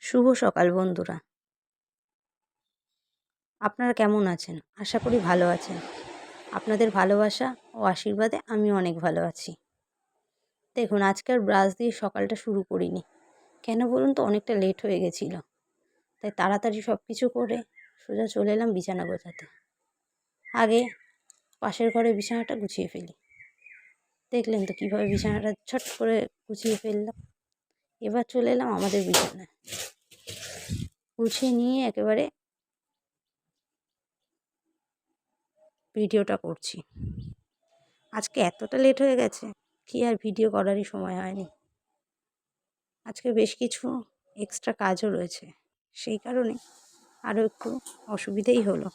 শুভ সকাল বন্ধুরা। আপনারা কেমন আছেন? আশা করি ভালো আছেন। আপনাদের ভালোবাসা ও আশীর্বাদে আমি অনেক ভালো আছি। দেখুন, আজকে আর ব্রাশ দিয়ে সকালটা শুরু করিনি। কেন বলুন তো? অনেকটা লেট হয়ে গেছিলো। তাই তাড়াতাড়ি সব কিছু করে সোজা চলে এলাম বিছানা গোছাতে। আগে পাশের ঘরে বিছানাটা গুছিয়ে ফেলি। দেখলেন তো কীভাবে বিছানাটা ছট করে গুছিয়ে ফেললাম। এবার চলে এলাম আমাদের বিছানায়। গুছিয়ে নিয়ে একেবারে ভিডিওটা করছি। আজকে এতটা লেট হয়ে গেছে, কি আর ভিডিও করারই সময় হয়নি। আজকে বেশ কিছু এক্সট্রা কাজও রয়েছে, সেই কারণে আরও একটু অসুবিধেই হলো।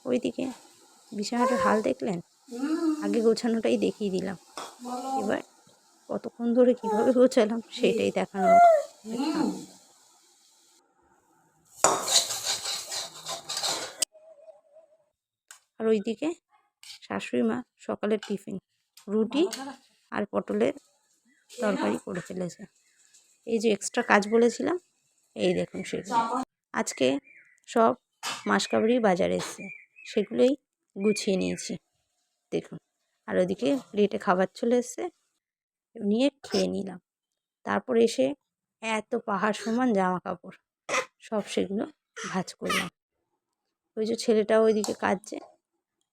ওইদিকে বিছানাটার হাল দেখলেন? আগে গোছানোটাই দেখিয়ে দিলাম। এবার কতক্ষণ ধরে কীভাবে গোছালাম সেটাই দেখানো। আর ওইদিকে শাশুড়ি মা সকালের টিফিন রুটি আর পটলের তরকারি করে ফেলেছে। এই যে এক্সট্রা কাজ বলেছিলাম, এই দেখুন সেগুলো। আজকে সব মাসকাবারি বাজারে এসছে, সেগুলোই গুছিয়ে নিয়েছি দেখুন। আর ওদিকে প্লেটে খাবার চলে এসছে, নিয়ে খেয়ে নিলাম। তারপর এসে এত পাহাড় সমান জামা কাপড় সব সেগুলো ভাঁজ করলাম। ওই যে ছেলেটাও ওইদিকে কাঁদছে,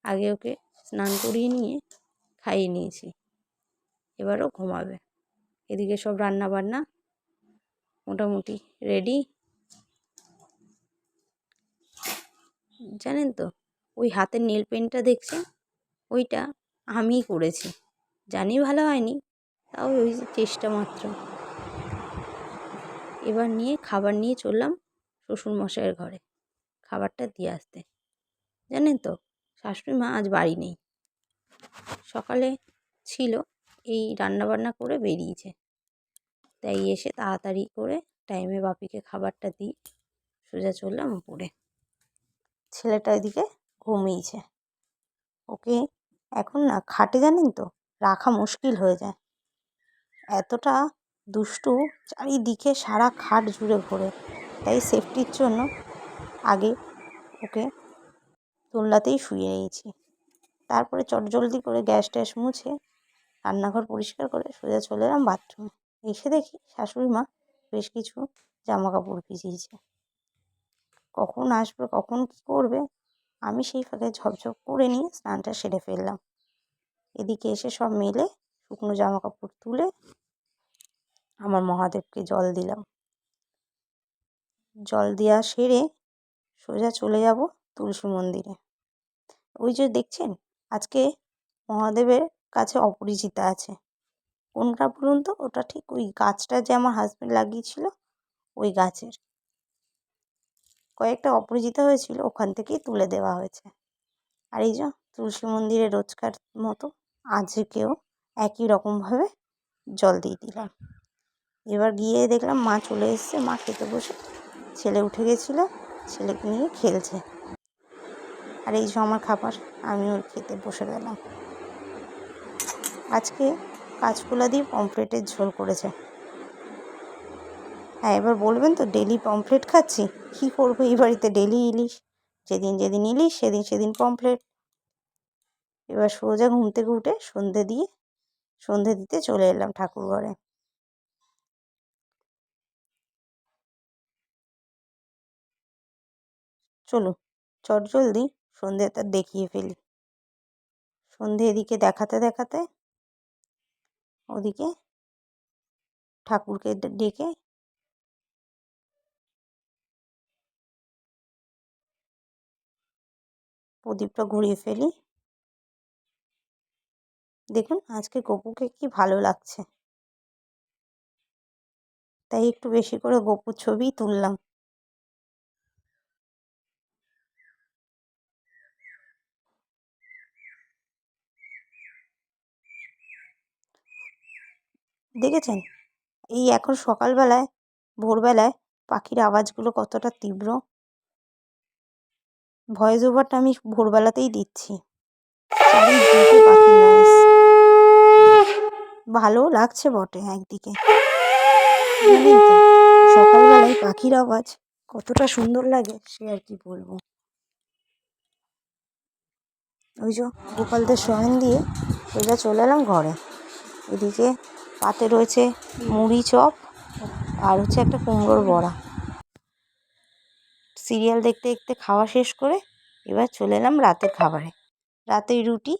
আগে ওকে স্নান করিয়ে নিয়ে খাইয়ে নিয়েছি, এবারও ঘুমাবে। এদিকে সব রান্না বান্না মোটামুটি রেডি। জানেন তো, ওই হাতের নেল পেন্টটা দেখছেন, ওইটা আমিই করেছি। জানি ভালো হয়নি, তাও ওই চেষ্টা মাত্র। এবার নিয়ে খাবার নিয়ে চললাম শ্বশুরমশাইয়ের ঘরে খাবারটা দিয়ে আসতে। জানেন তো, শাশুড়ি মা আজ বাড়ি নেই, সকালে ছিল, এই রান্নাবান্না করে বেরিয়েছে। তাই এসে তাড়াতাড়ি করে টাইমে বাপিকে খাবারটা দিই সোজা চললাম উপরে। ছেলেটা এদিকে ঘুমিয়েছে। ওকে এখন না খাটে, জানেন তো, রাখা মুশকিল হয়ে যায়। এতটা দুষ্টু, চারিদিকে সারা খাট জুড়ে ঘোরে। তাই সেফটির জন্য আগে ওকে দোলনাতেই শুয়ে নিয়েছি। তারপরে চটজলদি করে গ্যাস ট্যাস মুছে রান্নাঘর পরিষ্কার করে সোজা চলে এলাম বাথরুমে। এসে দেখি শাশুড়ি মা বেশ কিছু জামা কাপড় ভিজিয়েছে। কখন আসবে, কখন কী করবে, আমি সেই ফাঁকে ঝপঝপ করে নিয়ে স্নানটা সেরে ফেললাম। এদিকে এসে সব মেলে শুকনো জামা কাপড় তুলে আমার মহাদেবকে জল দিলাম। জল দেওয়া সেরে সোজা চলে যাব তুলসী মন্দিরে। ওই যে দেখছেন, আজকে মহাদেবের কাছে অপরিচিতা আছে। কোনটা বলুন তো? ওটা ঠিক ওই গাছটা যে আমার হাজব্যান্ড লাগিয়েছিল, ওই গাছের কয়েকটা অপরাজিতা হয়েছিল, ওখান থেকেই তুলে দেওয়া হয়েছে। আর এই যে তুলসী মন্দিরে রোজকার মতো আজকেও একই রকমভাবে জল দিয়ে দিলাম। এবার গিয়ে দেখলাম মা চলে এসছে, মা খেতে বসে, ছেলে উঠে গেছিলো, ছেলেকে নিয়ে খেলছে। আর এই যে আমার খাবার, আমি ওর খেতে বসে গেলাম। আজকে কাঁচকলা দিয়ে পমফ্রেটের ঝোল করেছে। হ্যাঁ, এবার বলবেন তো ডেলি পমফ্রেট খাচ্ছি, কী করবো এই বাড়িতে? ডেলি ইলিশ, যেদিন যেদিন ইলিশ সেদিন সেদিন পমফ্রেট। এবার সোজা ঘুম থেকে উঠে সন্ধে দিতে চলে এলাম ঠাকুর ঘরে। চলুন চটজলদি সন্ধেটা দেখিয়ে ফেলি। সন্ধে এদিকে দেখাতে দেখাতে ওদিকে ঠাকুরকে ডেকে প্রদীপটা ঘুরিয়ে ফেলি। দেখুন আজকে গপুকে কি ভালো লাগছে, তাই একটু বেশি করে গপুর ছবি তুললাম। দেখেছেন এই এখন সকালবেলায়, ভোরবেলায় পাখির আওয়াজগুলো কতটা তীব্র। ভয়েস ওভারটা আমি ভোরবেলাতেই দিচ্ছি। চারিদিকে পাখির নয়েজ, ভালো লাগছে বটে একদিকে। জানেন তো সকালবেলায় পাখির আওয়াজ কতটা সুন্দর লাগে সে আর কি বলবো। ওই যে গোপালদের শয়ন দিয়ে সোজা চলে এলাম ঘরে। এদিকে পাতে রয়েছে মুড়ি চপ আর হচ্ছে একটা কুমড়োর বড়া। সিরিয়াল দেখতে দেখতে খাওয়া শেষ করে এবার চলে এলাম রাতের খাবারে। রাতে রুটি